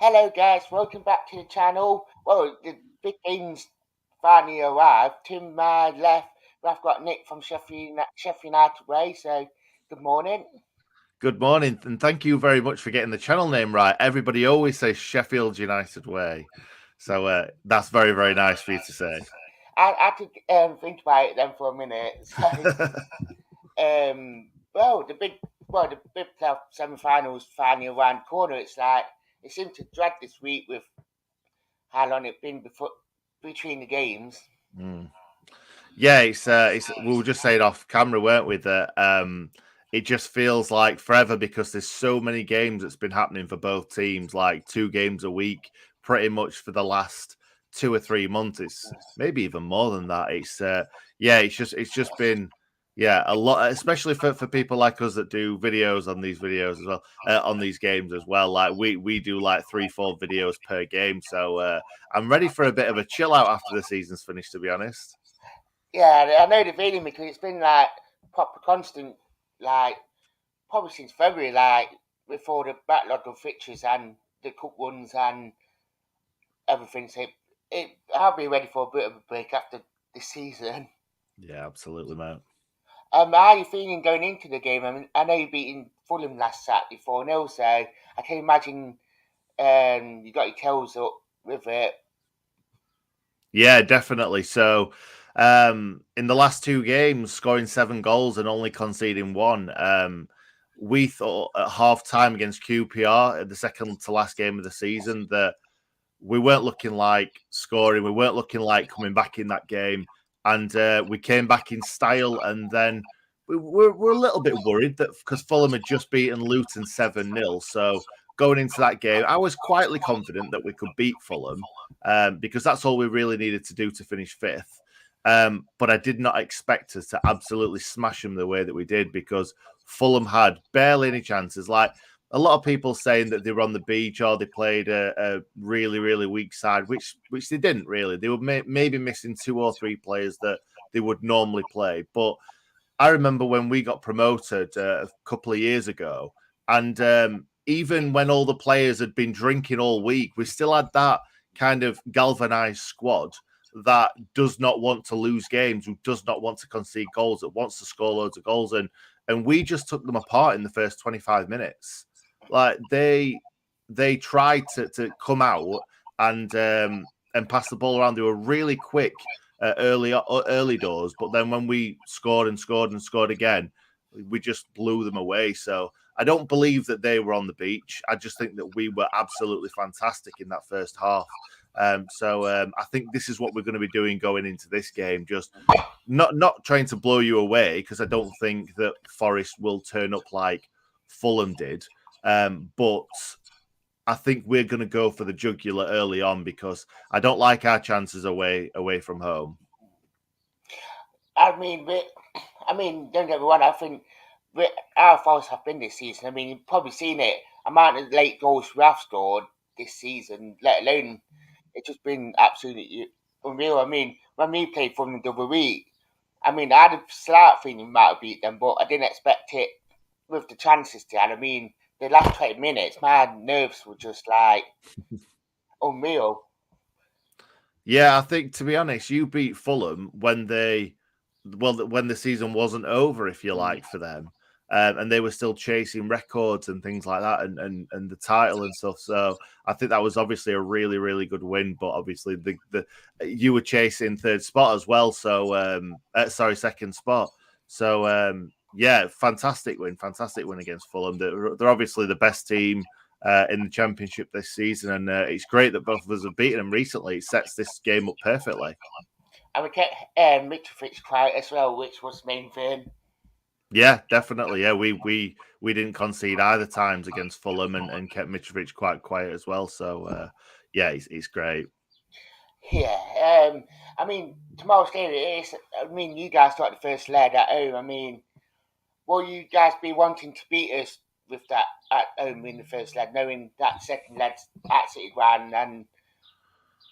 Hello guys, welcome back to the channel. Well, the big game's finally arrived. Tim left, but I've got Nick from Sheffield United way, so good morning. Good morning, and thank you very much for getting the channel name right. Everybody always says Sheffield United Way, so that's very, very nice for you to say. I had to think about it then for a minute. The big playoff semi-finals finally around the corner. It's like it seemed to drag this week with how long it's been between the games. Yeah, it's we were just saying off camera, weren't we? That it just feels like forever because there's so many games that's been happening for both teams, like 2 games a week, pretty much for the last 2 or 3 months. It's maybe even more than that. It's just been a lot, especially for people like us that do videos on these videos as well, on these games as well. Like we do like 3-4 videos per game, so I'm ready for a bit of a chill out after the season's finished, to be honest. Yeah, I know the feeling because it's been like proper constant, like probably since February, like before the backlog of fixtures and the cup ones and everything. So I'll be ready for a bit of a break after this season. Yeah, absolutely, mate. How are you feeling going into the game? I mean, I know you beating Fulham last Saturday 4-0, so I can imagine you got your tails up with it. Yeah, definitely. So, in the last 2 games, scoring 7 goals and only conceding 1. We thought at half time against QPR, at the second to last game of the season, that we weren't looking like scoring. We weren't looking like coming back in that game. And we came back in style. And then we're a little bit worried that because Fulham had just beaten Luton 7-0. So going into that game, I was quietly confident that we could beat Fulham because that's all we really needed to do to finish 5th. But I did not expect us to absolutely smash them the way that we did because Fulham had barely any chances. Like, a lot of people saying that they were on the beach or they played a really, really weak side, which they didn't really. They were maybe missing 2 or 3 players that they would normally play. But I remember when we got promoted a couple of years ago, and even when all the players had been drinking all week, we still had that kind of galvanized squad that does not want to lose games, who does not want to concede goals, that wants to score loads of goals. And we just took them apart in the first 25 minutes. Like they tried to come out and pass the ball around. They were really quick early doors, but then when we scored and scored and scored again, we just blew them away. So I don't believe that they were on the beach. I just think that we were absolutely fantastic in that first half. I think this is what we're going to be doing going into this game. Just not trying to blow you away, because I don't think that Forest will turn up like Fulham did. But I think we're going to go for the jugular early on because I don't like our chances away from home. I mean, don't get me wrong. I think our faults have been this season. I mean, you've probably seen it. Amount of late goals we have scored this season, let alone it's just been absolutely unreal. I mean, when we played for them the other week, I mean, I had a slight feeling we might have beat them, but I didn't expect it with the chances to. And I mean, the last 20 minutes, my nerves were just like unreal. Yeah, I think, to be honest, you beat Fulham when when the season wasn't over, if you like, for them. And they were still chasing records and things like that, and the title and stuff. So I think that was obviously a really, really good win. But obviously, the you were chasing 3rd spot as well. So sorry, 2nd spot. So yeah, fantastic win against Fulham. They're obviously the best team in the Championship this season, and it's great that both of us have beaten them recently. It sets this game up perfectly. And we kept Mitrovic quiet as well, which was the main thing. Yeah, definitely. Yeah, we didn't concede either times against Fulham, and kept Mitrovic quite quiet as well. So yeah, it's great. Yeah, I mean, tomorrow's game is. I mean, you guys got the first leg at home. I mean, will you guys be wanting to beat us with that at home in the first leg, knowing that second leg's absolutely grand, and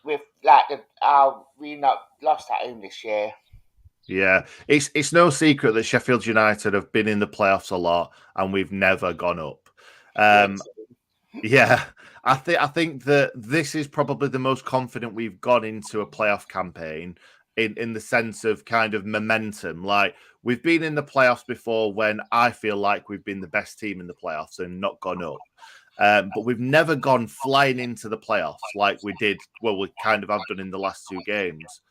with like we not lost at home this year? Yeah, it's no secret that Sheffield United have been in the playoffs a lot, and we've never gone up. Yeah, Um, Yeah, I think that this is probably the most confident we've gone into a playoff campaign in the sense of kind of momentum. Like we've been in the playoffs before when I feel like we've been the best team in the playoffs and not gone up. But we've never gone flying into the playoffs like we did. Well, we kind of have done in the last two games.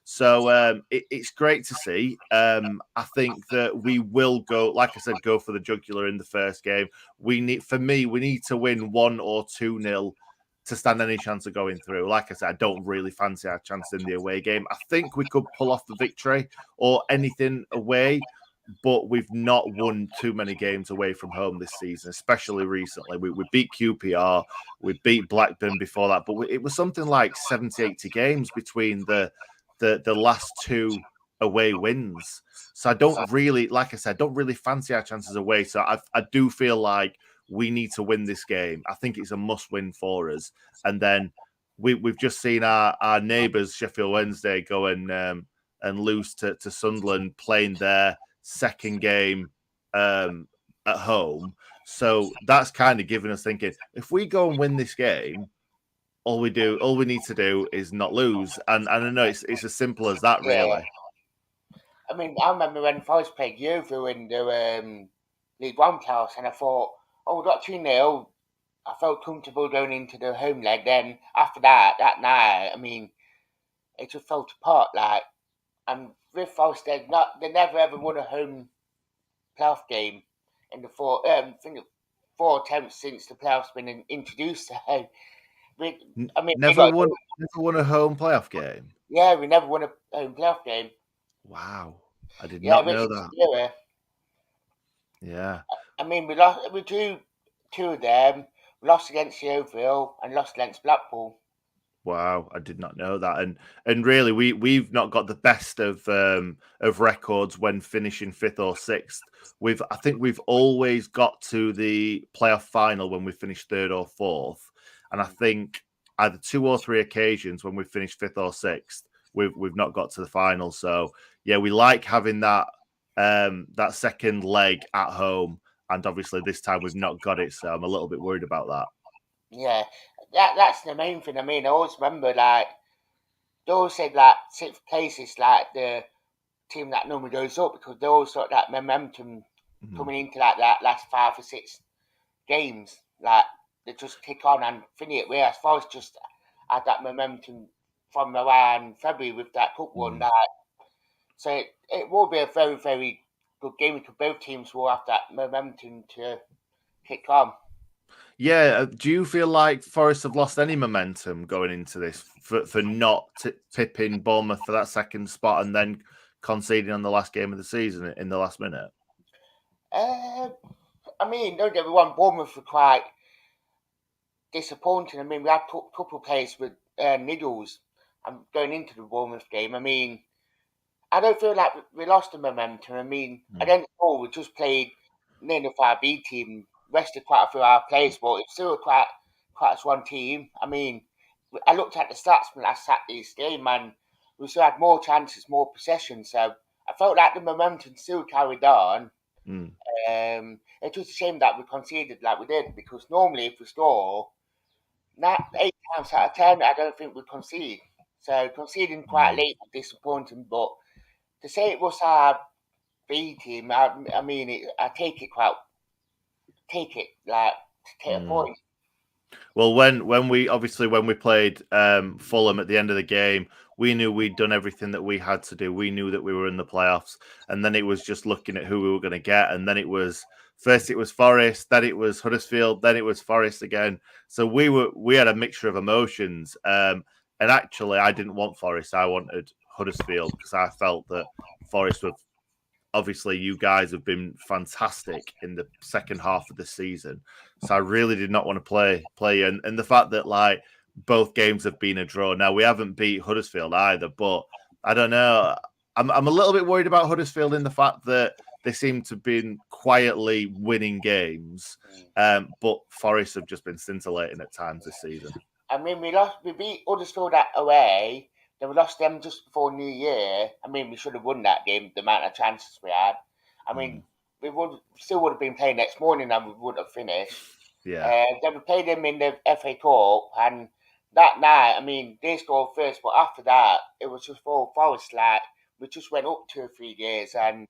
So it's great to see. I think that we will go, like I said, go for the jugular in the first game. We need to win 1 or 2-0 to stand any chance of going through. Like I said, I don't really fancy our chance in the away game. I think we could pull off the victory or anything away, but we've not won too many games away from home this season, especially recently. We beat QPR, we beat Blackburn before that, but it was something like 70, 80 games between the last two away wins. So I don't really, like I said, don't really fancy our chances away. So I do feel like we need to win this game. I think it's a must win for us. And then we've just seen our neighbours, Sheffield Wednesday, go and lose to Sunderland, playing their second game at home. So that's kind of given us thinking if we go and win this game, all we need to do is not lose. And I know it's as simple as that, Yeah. really. I mean, I remember when Forest played Yeovil in the League One playoffs, and I thought, oh, we got 2-0. I felt comfortable going into the home leg. Then after that night, I mean, it just fell apart. Like, and with Forest, they never ever won a home playoff game in the I think 4 attempts since the playoffs been introduced. So, we, I mean, we got Never won a home playoff game. yeah, we never won a home playoff game. Wow, I did Yeah, not which know is that. scary. Yeah. I mean, we drew two of them. We lost against Yeovil and lost against Blackpool. Wow, I did not know that, and really, we've not got the best of records when finishing fifth or sixth. I think we've always got to the playoff final when we finished third or fourth, and I think either 2 or 3 occasions when we finished fifth or sixth, we've not got to the final. So yeah, we like having that second leg at home, and obviously this time we've not got it, so I'm a little bit worried about that. Yeah, that's the main thing. I mean, I always remember like they always said like sixth place is like the team that normally goes up because they always got that momentum Mhm. coming into like that last 5 or 6 games. Like they just kick on and finish it. Whereas Forest just had that momentum from around February with that cup one. Mm. Like, so it will be a very very good game because both teams will have that momentum to kick on. Yeah, do you feel like Forest have lost any momentum going into this for not pipping Bournemouth for that second spot and then conceding on the last game of the season in the last minute? Uh, I mean, don't get me wrong, Bournemouth were quite disappointing. I mean, we had a couple of players with niggles going into the Bournemouth game. I mean, I don't feel like we lost the momentum. I mean, Mm, against all, we just played near enough our B team, rested quite a few of our players, but it's still quite a strong team. I mean, I looked at the stats from last Saturday's game, and we still had more chances, more possession. So I felt like the momentum still carried on. mm, It's just a shame that we conceded like we did because normally if we score, 8 times out of 10, I don't think we concede. So conceding quite mm, late was disappointing, but to say it was our B team, I mean, I take it like to take a mm. point. Well, when we played Fulham at the end of the game, we knew we'd done everything that we had to do. We knew that we were in the playoffs, and then it was just looking at who we were going to get. And then it was Forest, then it was Huddersfield, then it was Forest again. So we had a mixture of emotions. And actually, I didn't want Forest. I wanted Huddersfield because I felt that Forest were obviously you guys have been fantastic in the second half of the season. So I really did not want to play you. And the fact that like both games have been a draw. Now we haven't beat Huddersfield either, but I don't know. I'm a little bit worried about Huddersfield in the fact that they seem to have been quietly winning games. But Forest have just been scintillating at times this season. I mean, we beat Huddersfield away. Then we lost them just before New Year. I mean, we should have won that game. The amount of chances we had. I Mm. mean, we still would have been playing next morning and we would have finished. Yeah. Then we played them in the FA Cup, and that night, I mean, they scored first, but after that, it was just full Forest. Like we just went up 2 or 3 years, and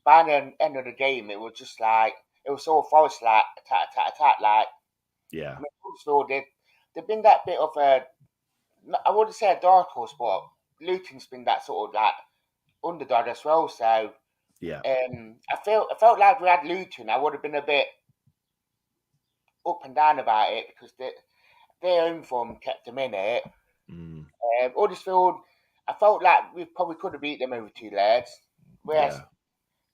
by the end of the game, it was just like it was so Forest like attack, attack, attack. Like I Yeah. mean, Huddersfield, they've been that bit of a I wouldn't say a dark horse, but Luton's been that sort of like underdog as well. So Yeah. I felt like we had Luton, I would have been a bit up and down about it because their own form kept them in it. Mm. Huddersfield, I felt like we probably could have beat them over 2 legs. Whereas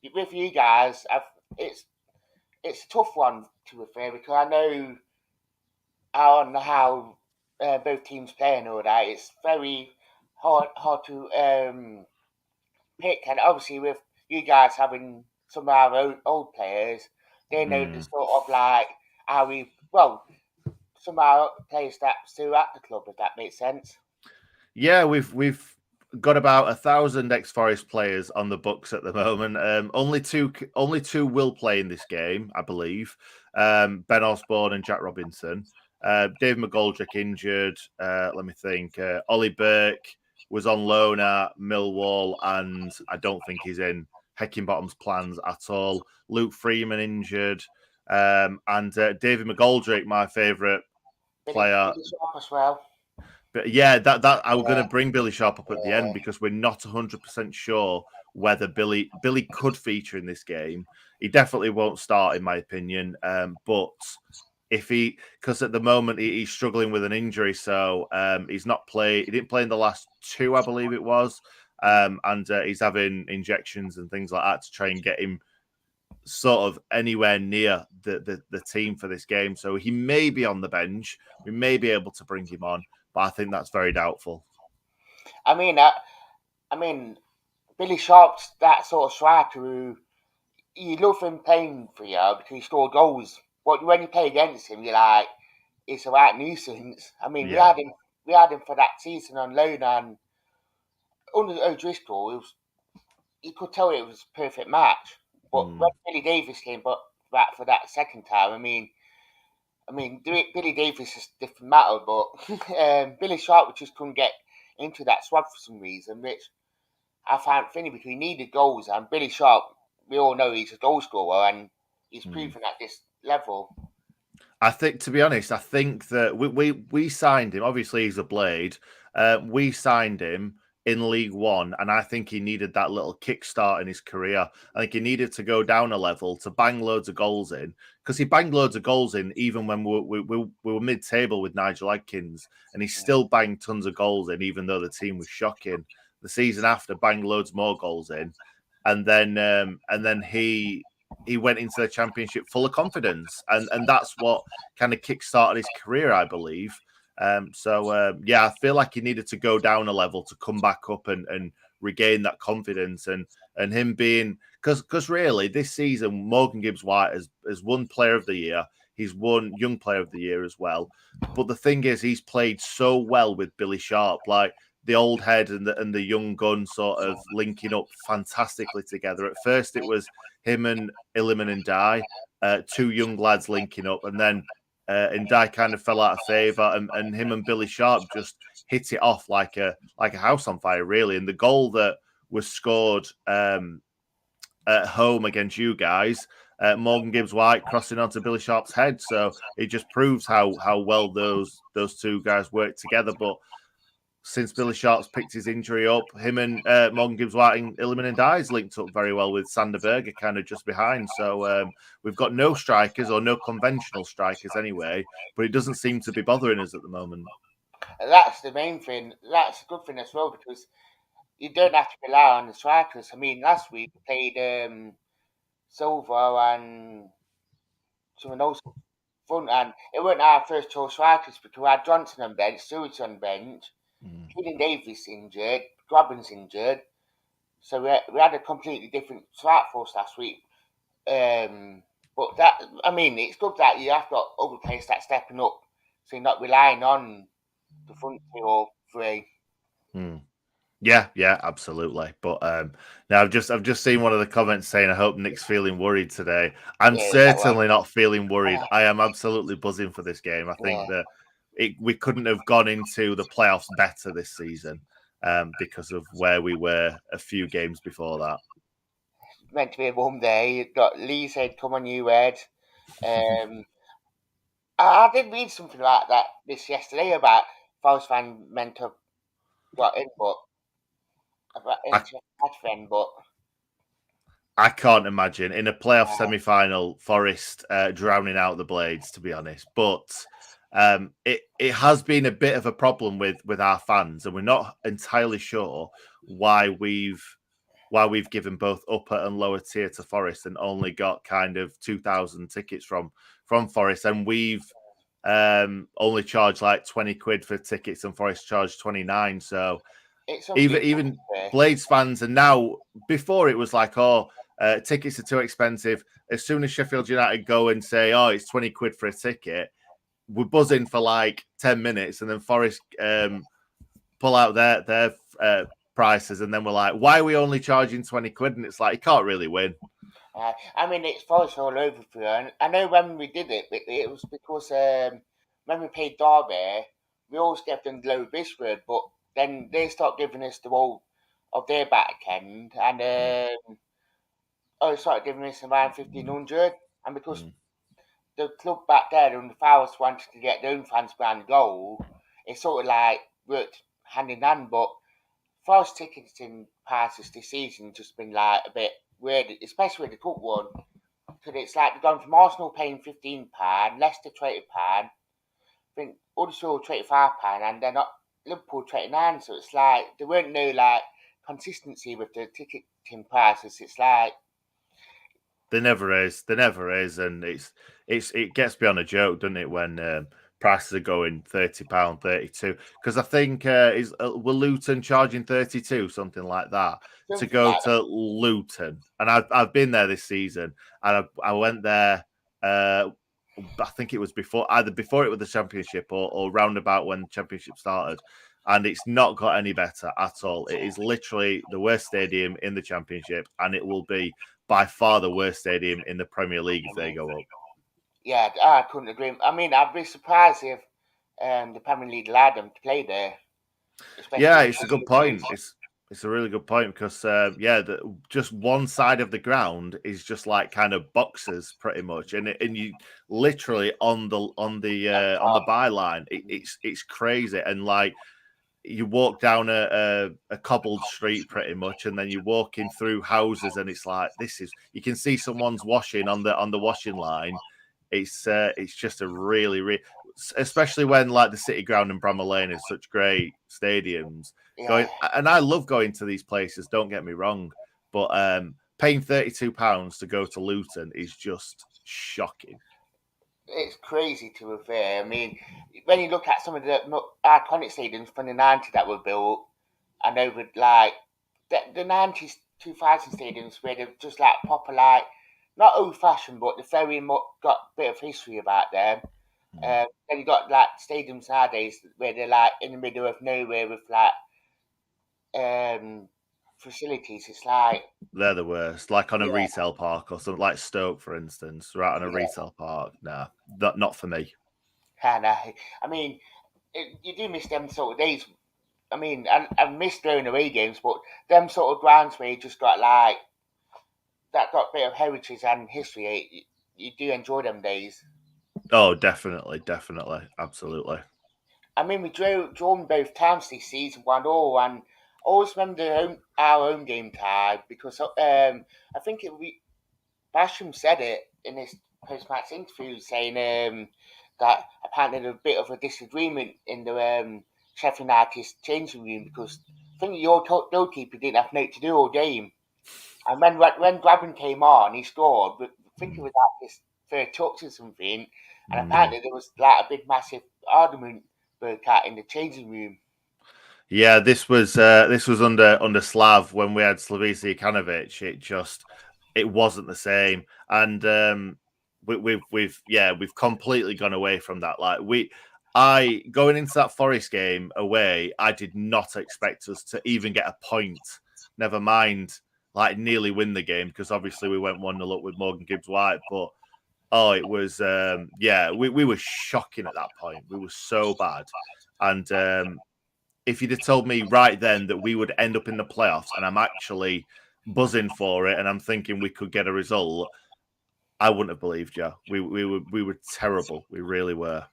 Yeah. with you guys, it's it's a tough one to be fair because I know how both teams play and all that. It's very hard to pick, and obviously with you guys having some of our old players, they know the Mm. sort of like how we well some of our players that still at the club, if that makes sense. Yeah, we've got about 1,000 ex-Forest players on the books at the moment. Only two will play in this game, I believe. Ben Osborne and Jack Robinson. Dave McGoldrick injured. Let me think. Ollie Burke was on loan at Millwall, and I don't think he's in Heckingbottom's plans at all. Luke Freeman injured. And David McGoldrick, my favourite player. Billy Sharp as well. But yeah, that I was going to Yeah, bring Billy Sharp up at the end yeah. because we're not 100% sure whether Billy could feature in this game. He definitely won't start, in my opinion. But if because at the moment he's struggling with an injury, so he's not play. He didn't play in the last two, I believe it was, and he's having injections and things like that to try and get him sort of anywhere near the team for this game. So he may be on the bench. We may be able to bring him on, but I think that's very doubtful. I mean, I mean, Billy Sharp's that sort of striker who you love him playing for you because he scored goals. But when you play against him, you're like, it's a right nuisance. I mean, Yeah. we had him for that season on loan, and under O'Driscoll, you could tell it was a perfect match. But when Mm, Billy Davis came back for that second time, I mean, Billy Davis is a different matter, but Billy Sharp just couldn't get into that squad for some reason, which I found funny because he needed goals, and Billy Sharp, we all know he's a goal scorer, and he's mm. proven at this level. I think, to be honest, I think that we signed him. Obviously, he's a blade. We signed him in League One, and I think he needed that little kickstart in his career. I think he needed to go down a level to bang loads of goals in because he banged loads of goals in even when we were mid-table with Nigel Adkins, and he still banged tons of goals in, even though the team was shocking. The season after, banged loads more goals in, and then he went into the championship full of confidence, and that's what kind of kick-started his career, I believe. Yeah, I feel like he needed to go down a level to come back up and regain that confidence, and him being because really this season Morgan Gibbs White has won Player of the Year, he's won Young Player of the Year as well. But the thing is, he's played so well with Billy Sharp, like the old head and the young gun sort of linking up fantastically together. At first, it was him and Illiman and Dye, two young lads linking up, and then and Dye kind of fell out of favour, and him and Billy Sharp just hit it off like a house on fire, really. And the goal that was scored at home against you guys, Morgan Gibbs White crossing onto Billy Sharp's head, so it just proves how well those two guys work together. But since Billy Sharp's picked his injury up, him and Morgan Gibbs White and Illiman and Dye's linked up very well with Sander Berger kind of just behind. So we've got no strikers or no conventional strikers anyway, but it doesn't seem to be bothering us at the moment. And that's the main thing. That's a good thing as well because you don't have to rely on the strikers. I mean, last week we played Silva and someone else up front, and it weren't our first choice strikers because we had Johnson on bench, Stewart on bench, Mm. Keelan Davis injured, Graben's injured. So we had a completely different strike force last week. But that, I mean, it's good that you have got other players that stepping up, so you're not relying on the front two or three. Mm. Yeah, absolutely. But now I've just seen one of the comments saying, "I hope Nick's feeling worried today." I'm Yeah, that one. certainly not feeling worried. Uh, I am absolutely buzzing for this game. I think yeah, that we couldn't have gone into the playoffs better this season because of where we were a few games before that. meant to be a warm day. You got Lee said, "Come on, you Ed." Um, I did read something like that this yesterday about Forest fan meant to have got in, but about I into fan, but I can't imagine in a playoff uh, semi-final Forest drowning out the Blades, to be honest. But it has been a bit of a problem with our fans, and we're not entirely sure why we've given both upper and lower tier to Forest and only got kind of 2,000 tickets from Forest, and we've only charged like 20 quid for tickets, and Forest charged 29. So it's even unbelievable. Blades fans, and now before it was like, oh, tickets are too expensive. As soon as Sheffield United go and say, oh, it's 20 quid for a ticket, we're buzzing for like 10 minutes, and then Forest pull out their prices, and then we're like, why are we only charging 20 quid? And it's like, you can't really win. I mean, it's Forest all over for you. And I know when we did it, it was because when we played Derby, we always gave them the low Bishford, but then they start giving us the whole of their back end, and Mm, oh, started giving us around 1,500. And because mm. the club back there and the Forest wanted to get their own fans behind the goal, it sort of like worked hand in hand. But Forest ticketing passes this season just been like a bit weird, especially with the cup one. Because it's like they've gone from Arsenal paying £15, Leicester £20, I think Huddersfield £25, and then Liverpool 29. So it's like there weren't no like consistency with the ticketing prices. It's like There never is. There never is, and it gets beyond a joke, doesn't it? When prices are going £30, 32. Because I think is were Luton charging 32, something like that, to something go like that. to Luton, and I've been there this season, and I went there. I think it was either before it was the championship or roundabout when the championship started, and it's not got any better at all. It is literally the worst stadium in the championship, and it will be by far the worst stadium in the Premier League if they go up. Yeah, I couldn't agree. I mean, I'd be surprised if the Premier League allowed them to play there, especially Yeah, with it's a those good fixtures. point. It's a really good point because just one side of the ground is just like kind of boxes pretty much, and you literally on the byline. It's crazy, and like you walk down a cobbled street pretty much, and then you're walking through houses, and it's like this is you can see someone's washing on the washing line. It's just a really especially when like the City Ground and Bramall Lane is such great stadiums. Yeah, Going and I love going to these places. Don't get me wrong, but paying £32 to go to Luton is just shocking. it's crazy to be fair. I mean, when you look at some of the iconic stadiums from the '90s that were built, and over like the '90s, 2000 stadiums where they're just like proper, like not old fashioned, but they're very much got a bit of history about them. Mm. Then you got like stadiums nowadays where they're like in the middle of nowhere with like um facilities. It's like They're the worst. Like on a yeah, retail park or something like Stoke, for instance, right on a yeah, retail park. Nah, not for me. kind of. I mean, you do miss them sort of days. I mean, I miss going away games, but them sort of grounds where you just got like that got a bit of heritage and history. You do enjoy them days. Oh, definitely, absolutely. I mean, we drawn both times this season, 1-1, and I always remember our home game tie because I think Basham said it in his post-match interview, saying that apparently there was a bit of a disagreement in the Sheffield United changing room because I think your goalkeeper didn't have nothing to do all game. And when Grabban came on, he scored. But I think it Mm, was like his third touch or something. And mm. apparently there was like a big, massive argument broke out in the changing room. Yeah, this was under Slav when we had Slavisa Jokanovic. It wasn't the same, and we've completely gone away from that. Like Going into that Forest game away, I did not expect us to even get a point. Never mind, like nearly win the game because obviously we went 1-0 up with Morgan Gibbs White. But it was we were shocking at that point. We were so bad, and if you'd have told me right then that we would end up in the playoffs, and I'm actually buzzing for it, and I'm thinking we could get a result, I wouldn't have believed you. We were terrible. We really were.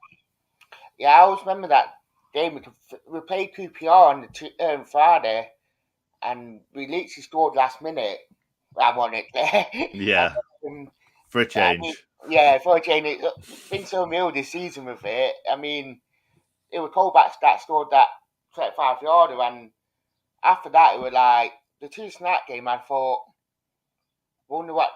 Yeah, I always remember that game. We played QPR on the Friday, and we literally scored last minute. I'm on it there. Yeah, And, for a I mean, change. yeah, for a change, it's been so real this season with it. I mean, it was callbacks that scored that 25-yarder, and after that, it was like the two snap game. I thought, wonder what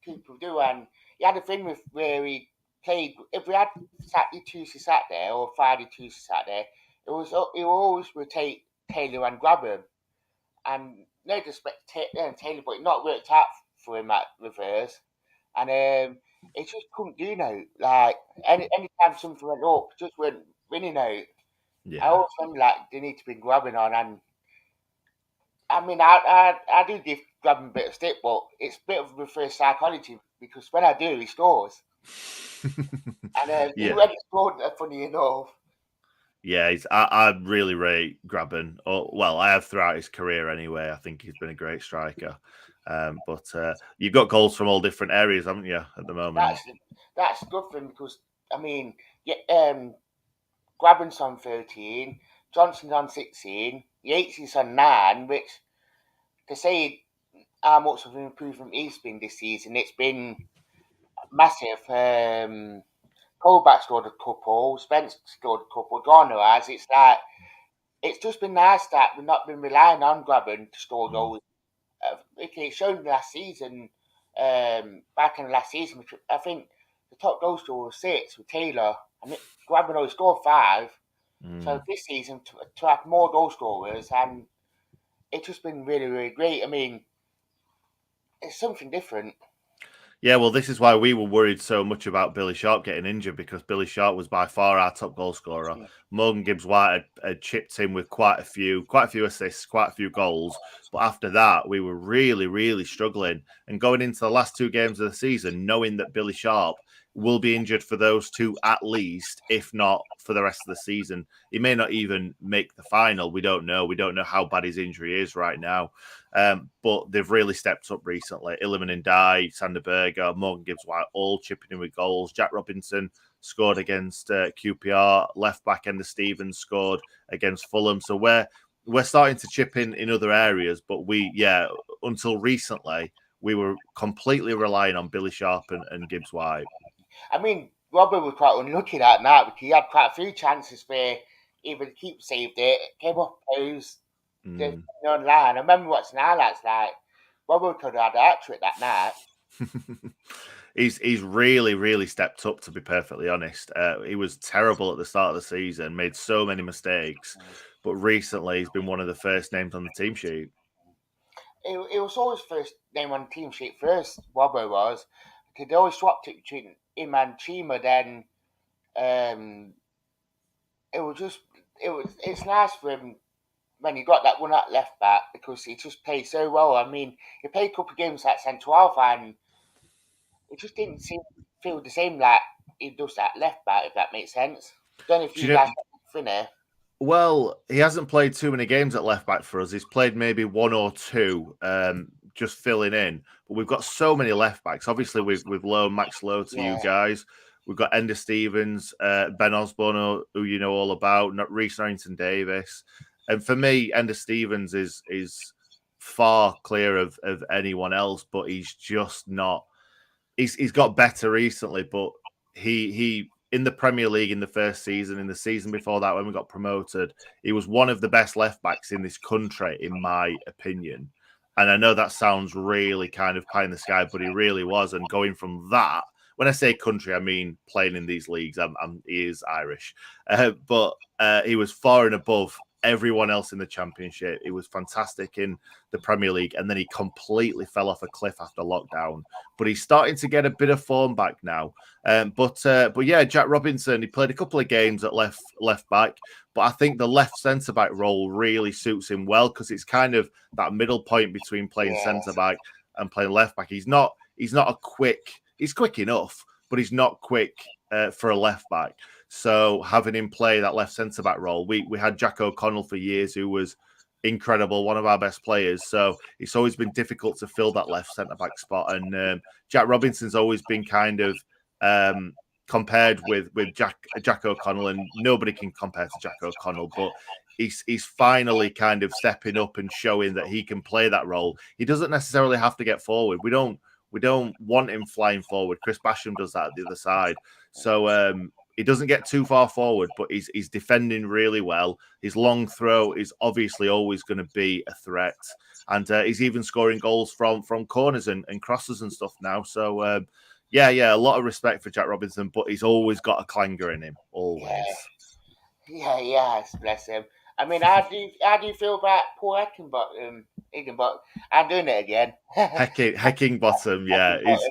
people do. And he had a thing with where he played. If we had Saturday, Tuesday, Saturday, or Friday, Tuesday, Saturday, he will always rotate Taylor and grab him. And no disrespect to Taylor, but it not worked out for him at reverse. And it just couldn't do no. Like anytime something went up, just weren't winning out. I Yeah. always felt like they need to be grabbing on, and I mean, I do give grabbing a bit of stick, but it's a bit of reverse psychology because when I do, he scores. And he Yeah. already scored, funny enough. Yeah, I really rate Graben. Oh, well, I have throughout his career anyway. I think he's been a great striker. But you've got goals from all different areas, haven't you, at the moment? That's that's a good thing because I mean, yeah, Graben's on 13, Johnson's on 16, Yates is on 9, which to say how much of an improvement he's been this season, it's been massive. Colback scored a couple, Spence scored a couple, Garner has. It's like it's just been nice that we've not been relying on Graben to score Mm. goals. Okay, it showed last season, back in the last season, which I think the top goal scorer was 6 with Taylor. I mean, Graben only scored 5. So Mm. this season, to have more goal scorers, and it's just been really, really great. I mean, it's something different. Yeah, well, this is why we were worried so much about Billy Sharp getting injured because Billy Sharp was by far our top goal scorer. Morgan Gibbs White had chipped in with quite a few assists, quite a few goals. But after that, we were really, really struggling. And going into the last 2 games of the season, knowing that Billy Sharp will be injured for those 2 at least, if not for the rest of the season. He may not even make the final. We don't know. We don't know how bad his injury is right now. But they've really stepped up recently. Illiman and Dye, Sander Berger, Morgan Gibbs White, all chipping in with goals. Jack Robinson scored against QPR. Left back Ender Stevens scored against Fulham. So we're starting to chip in other areas. But until recently, we were completely relying on Billy Sharp and Gibbs White. I mean, Robert was quite unlucky that night because he had quite a few chances where either the keeper saved it, came off post, the Mm. online. I remember watching highlights like Robert could have had a hat trick that night. He's really, really stepped up, to be perfectly honest. He was terrible at the start of the season, made so many mistakes, but recently he's been one of the first names on the team sheet. It was always first name on the team sheet first, Robbo was. Because they always swapped it between him and Chima, then um, it was just it's nice for him when he got that one at left back because he just played so well. I mean, he played a couple of games at centre half and it just didn't feel the same like he does that left back, if that makes sense. Don't know if Do you you know? guys Finner. Well, he hasn't played too many games at left back for us. He's played maybe 1 or 2, just filling in. But we've got so many left backs. Obviously, we've loaned Max Lowe to you Yeah. guys. We've got Ender Stevens, Ben Osborne, who you know all about, Reece Norrington Davis. And for me, Ender Stevens is far clear of anyone else, but he's just not. He's got better recently, but he in the Premier League in the first season, in the season before that when we got promoted, he was one of the best left backs in this country, in my opinion. And I know that sounds really kind of pie in the sky, but he really was. And going from that, when I say country, I mean playing in these leagues. He is Irish, but he was far and above everyone else in the Championship. He was fantastic in the Premier League, and then he completely fell off a cliff after lockdown. But he's starting to get a bit of form back now. But yeah, Jack Robinson, he played a couple of games at left back, but I think the left centre back role really suits him well because it's kind of that middle point between playing Yeah, centre back and playing left back. He's not a quick. He's quick enough, but he's not quick for a left back. So having him play that left centre back role, we had Jack O'Connell for years, who was incredible, one of our best players. So it's always been difficult to fill that left centre back spot. And Jack Robinson's always been kind of compared with Jack O'Connell, and nobody can compare to Jack O'Connell, but he's finally kind of stepping up and showing that he can play that role. He doesn't necessarily have to get forward. We don't want him flying forward. Chris Basham does that at the other side. So he doesn't get too far forward, but he's defending really well. His long throw is obviously always going to be a threat. And he's even scoring goals from corners and crosses and stuff now. So, yeah, a lot of respect for Jack Robinson, but he's always got a clanger in him, yeah, always. yes, bless him. I mean, how do you feel about Paul Heckingbottom? Higginbottom, I'm doing it again. Hecking bottom, yeah, he's Heckingbottom.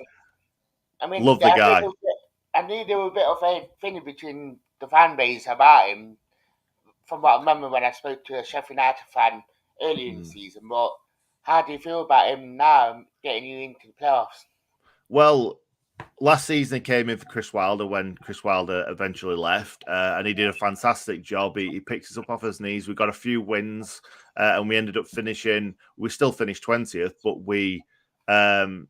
I mean, love the guy. I knew there was a bit of a thing between the fan base about him. From what I remember when I spoke to a Sheffield United fan earlier in the Mm. season, but how do you feel about him now getting you into the playoffs? Well, last season he came in for Chris Wilder when Chris Wilder eventually left, and he did a fantastic job. He picked us up off his knees. We got a few wins, and we ended up finishing. We still finished 20th, but um,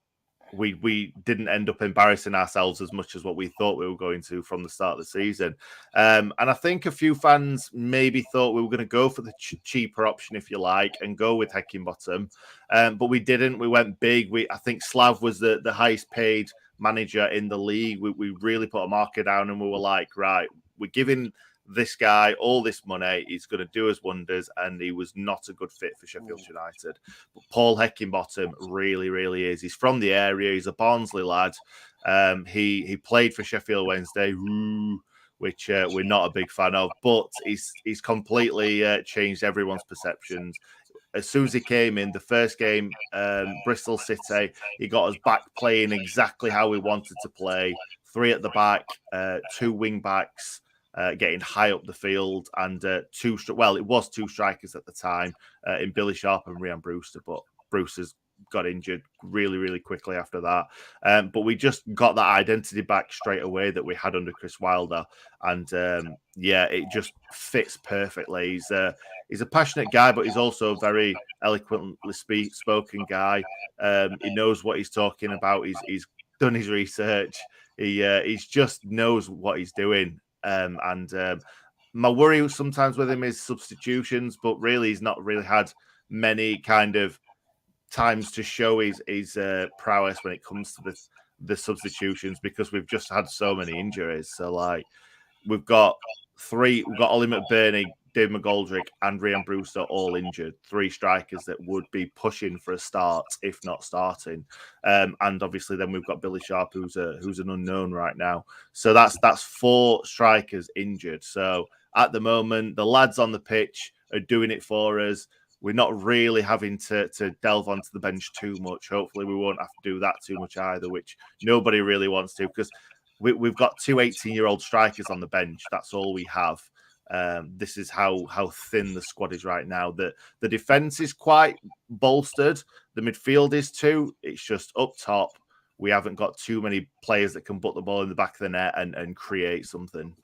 we didn't end up embarrassing ourselves as much as what we thought we were going to from the start of the season. And I think a few fans maybe thought we were going to go for the cheaper option, if you like, and go with Heckingbottom. But we didn't. We went big. I think Slav was the highest paid manager in the league. We really put a marker down, and we were like, right, we're giving this guy all this money. He's going to do us wonders, and he was not a good fit for Sheffield United. But Paul Heckingbottom really, really is. He's from the area. He's a Barnsley lad. He played for Sheffield Wednesday, which we're not a big fan of, but he's completely changed everyone's perceptions. As soon as he came in, the first game, Bristol City, he got us back playing exactly how we wanted to play. 3 at the back, 2 wing backs, getting high up the field, and it was 2 strikers at the time in Billy Sharp and Ryan Brewster, but Brewster's got injured really, really quickly after that. But we just got that identity back straight away that we had under Chris Wilder, and it just fits perfectly. He's a passionate guy, but he's also a very eloquently spoken guy. He knows what he's talking about. He's done his research. He's just knows what he's doing. My worry sometimes with him is substitutions, but really he's not really had many kind of times to show his prowess when it comes to the substitutions, because we've just had so many injuries. So like we've got Ollie McBurney, Dave McGoldrick, and Ryan Brewster all injured. 3 strikers that would be pushing for a start, if not starting. And obviously, then we've got Billy Sharp, who's an unknown right now. So that's 4 strikers injured. So at the moment, the lads on the pitch are doing it for us. We're not really having to delve onto the bench too much. Hopefully, we won't have to do that too much either, which nobody really wants to, because we've got 2 18-year-old strikers on the bench. That's all we have. This is how thin the squad is right now. The defense is quite bolstered. The midfield is too. It's just up top, we haven't got too many players that can put the ball in the back of the net and create something.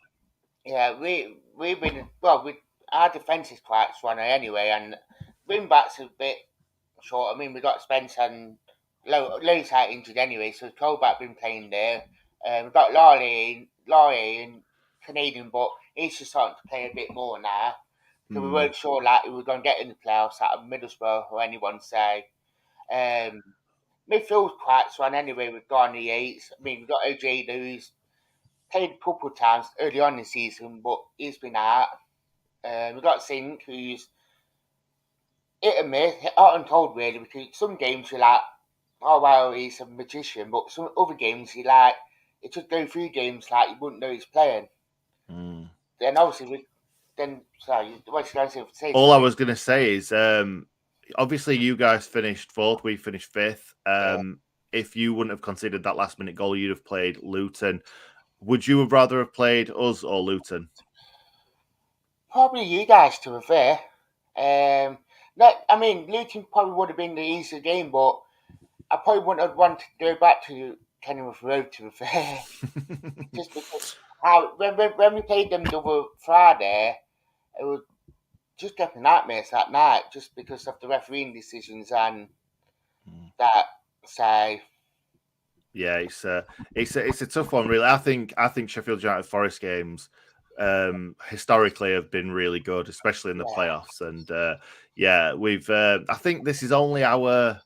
Yeah, we've been our defence is quite strong anyway, and wing backs a bit short. I mean, we got Spence and Lowe's out injured anyway, so Colback been playing there. We've got Laurie and Canadian, but he's just starting to play a bit more now. So we weren't sure like we were going to get in the playoffs out of Middlesbrough or anyone say. Um, Midfield's quite strong anyway with Garner Yates. I mean, we've got OJ who's played a couple of times early on in the season, but he's been out. We've got Sink, who's hit and miss, hot and cold really, because some games you're like, oh wow, he's a magician, but some other games you it just go through games like you wouldn't know he's playing. Then obviously then sorry, what should I say? All I Sorry. was going to say is, obviously, you guys finished fourth. We finished fifth. Yeah. If you wouldn't have conceded that last minute goal, you'd have played Luton. Would you have rather have played us or Luton? Probably you guys, to be fair. No, I mean, Luton probably would have been the easier game, but I probably wouldn't have wanted to go back to Kenilworth Road, to be fair. Just because when we played them the other Friday, it was just getting nightmares that night, just because of the refereeing decisions and that. So, Yeah, it's a tough one, really. I think Sheffield United Forest games historically have been really good, especially in the yeah, playoffs. And yeah, we've. I think this is our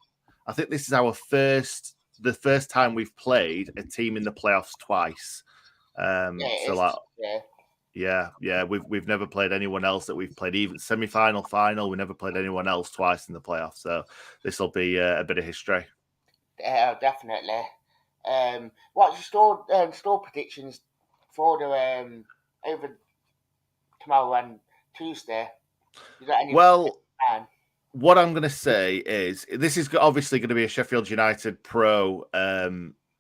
the first time we've played a team in the playoffs twice. yeah, So it's like, yeah. yeah, we've never played anyone else that we've played even semi-final, final. We never played anyone else twice in the playoffs. So this will be a bit of history. Yeah, definitely. What's your store predictions for the over tomorrow and Tuesday? You got any Well, plan? what I'm going to say is this is obviously going to be a Sheffield United Pro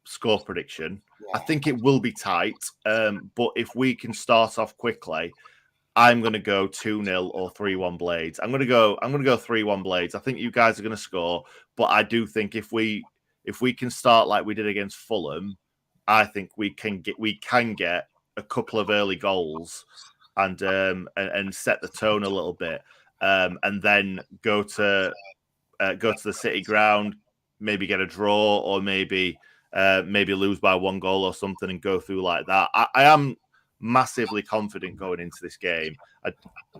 score prediction. I Yeah, think it will be tight, but if we can start off quickly, I'm going to go 2-0 or 3-1 Blades. I'm going to go 3-1 Blades. I think you guys are going to score, but I do think if we can start like we did against Fulham, I think we can get a couple of early goals and set the tone a little bit, and then go to the City ground, maybe get a draw, or maybe lose by one goal or something and go through like that. I am massively confident going into this game.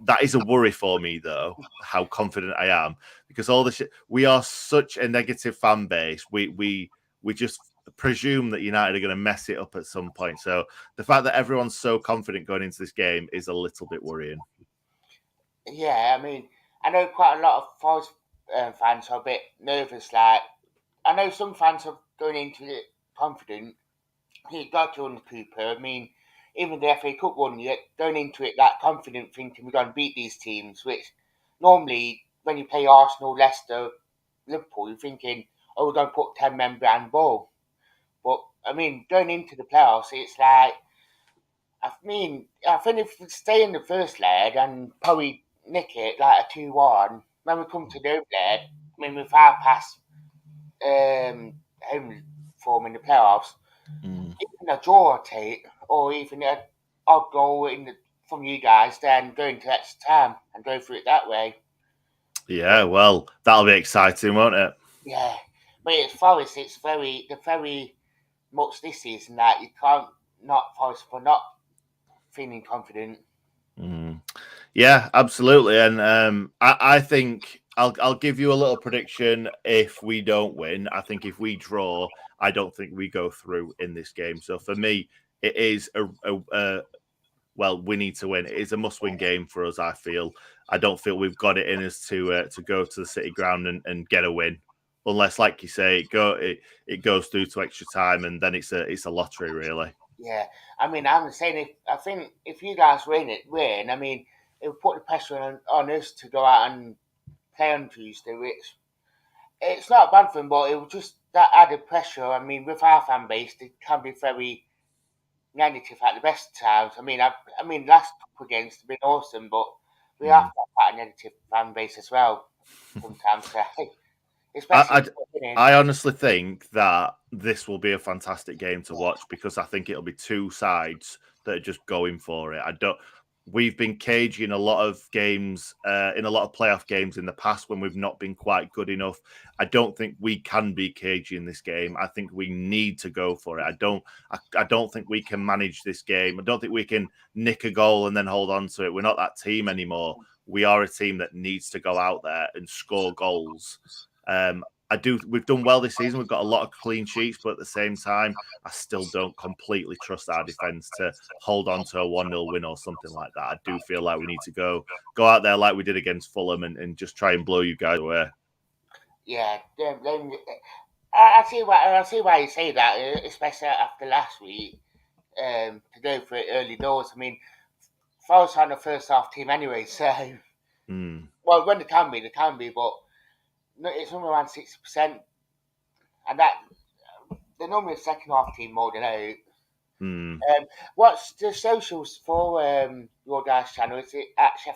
That is a worry for me, though, how confident I am, because all the shit we are such a negative fan base. We just presume that United are going to mess it up at some point. So the fact that everyone's so confident going into this game is a little bit worrying. yeah. I mean, I know quite a lot of Forest fans are a bit nervous. Like, I know some fans are going into it confident. He got to on Cooper. I mean, even the FA Cup one, you're going into it that confident, thinking we're going to beat these teams. Which normally, when you play Arsenal, Leicester, Liverpool, you're thinking, oh, we're going to put 10 men behind ball. But I mean, going into the playoffs, it's like, I mean, I think if we stay in the first leg and probably nick it like a 2-1, when we come to the other leg, I mean, with our past home form in the playoffs, Mm. even a draw or take, or even an odd goal from you guys, then going to extra time and go through it that way. Yeah, well, that'll be exciting, won't it? Yeah, but it's Forest. They're very much this season that you can't not Forest for not feeling confident. Mm. Yeah, absolutely. And I think I'll give you a little prediction if we don't win. I think if we draw, I don't think we go through in this game. So for me, it is well, we need to win. It is a must-win game for us. I feel. I don't feel we've got it in us to go to the City ground and get a win, unless, like you say, it goes through to extra time, and then it's a lottery, really. Yeah, I mean, I'm saying I think if you guys win, I mean, it will put the pressure on us to go out and play on Tuesday, which it's not a bad thing, but it was just that added pressure. I mean, with our fan base, it can be very negative at the best times. I mean, last couple of games have been awesome, but we have Mm. got quite a negative fan base as well sometimes, especially I, if we're winning. I honestly think that this will be a fantastic game to watch because I think it'll be two sides that are just going for it. I don't. We've been cagey in a lot of games, in a lot of playoff games in the past when we've not been quite good enough. I don't think we can be cagey in this game. I think we need to go for it. I don't think we can manage this game. I don't think we can nick a goal and then hold on to it. We're not that team anymore. We are a team that needs to go out there and score goals. I do. We've done well this season. We've got a lot of clean sheets, but at the same time, I still don't completely trust our defense to hold on to a 1-0 win or something like that. I do feel like we need to go out there like we did against Fulham and just try and blow you guys away. Yeah, I see why you say that, especially after last week. To go for it early doors. I mean, Forest aren't the first half team anyway, so well, when they can be, but it's only around 60%, and that they're normally a second half team more than out. What's the socials for your guys' channel? Is it at At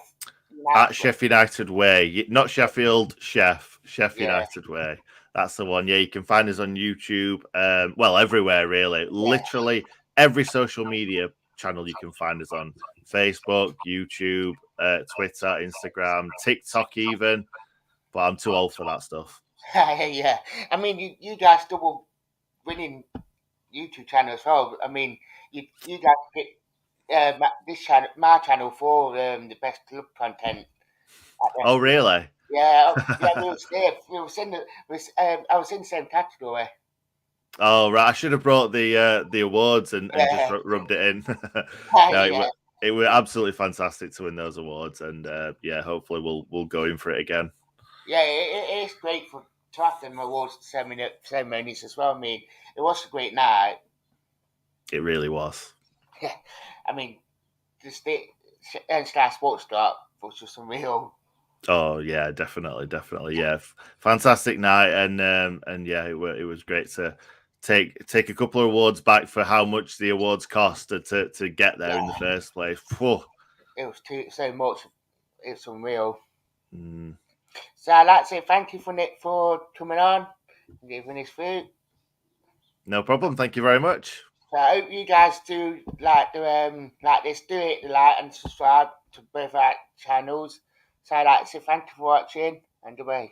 United? Sheffield United Way, not Sheffield Chef Yeah, United Way. That's the one. Yeah, you can find us on YouTube. Well, everywhere really. yeah, Literally every social media channel you can find us on: Facebook, YouTube, Twitter, Instagram, TikTok, even. But I'm too old for that stuff. yeah. I mean, you guys double winning YouTube channel as well. I mean, you guys pick this channel, my channel, for the best club content. Oh, really? Yeah, yeah. We was there. We was in the. I was in the same category. Oh, right. I should have brought the awards and just Yeah, rubbed it in. No, yeah, it was absolutely fantastic to win those awards, and yeah, hopefully we'll go in for it again. yeah. It is great to have them awards ceremonies as well. I mean, it was a great night. It really was. Yeah, I mean, just the Sky Sports drop was just unreal. Oh yeah, definitely, yeah. Fantastic night, and yeah, it was great to take a couple of awards back for how much the awards cost to get there in the Yeah, first place. Whew. it was so much. It's unreal. Mm, So I'd like to say thank you for Nick for coming on and giving his food. no problem. Thank you very much. So I hope you guys do like this, do it, like and subscribe to both our channels. So I'd like to say thank you for watching and goodbye.